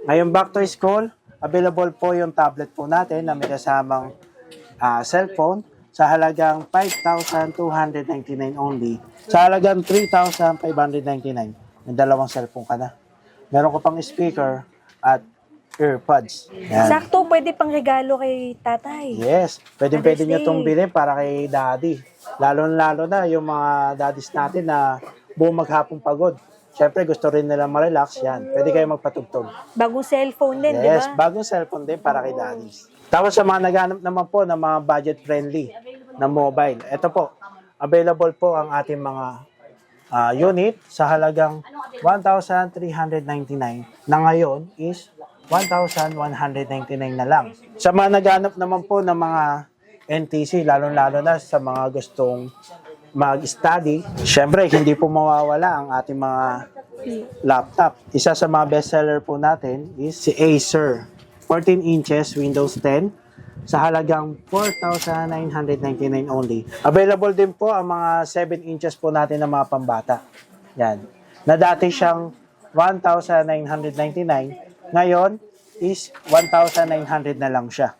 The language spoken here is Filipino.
Ngayon back to school, available po yung tablet po natin na may kasamang cellphone sa halagang 5,299 only. Sa halagang 3,599, may dalawang cellphone ka na. Meron ko pang speaker at earpods. Yan. Sakto, pwede pang regalo kay tatay. Yes, pwede nyo Day. itong bilhin para kay daddy. Lalo na yung mga daddies natin na buong maghapong pagod. Siyempre, gusto rin nila ma-relax yan. Pwede kayo magpatugtog. Bagong cellphone din, di Yes, ba? bagong cellphone din para kay daddies. Tapos sa mga naghanap naman po ng mga budget-friendly na mobile, ito po, available po ang ating mga unit sa halagang 1,399 na ngayon is 1,199 na lang. Sa mga naghanap naman po ng mga NTC, lalo na sa mga gustong mag-study, syempre hindi po mawawala ang ating mga laptop. Isa sa mga bestseller po natin is si Acer 14 inches Windows 10 sa halagang 4,999 only. Available din po ang mga 7 inches po natin ng mga pambata. Yan. Na dati siyang 1,999, ngayon is 1,900 na lang siya.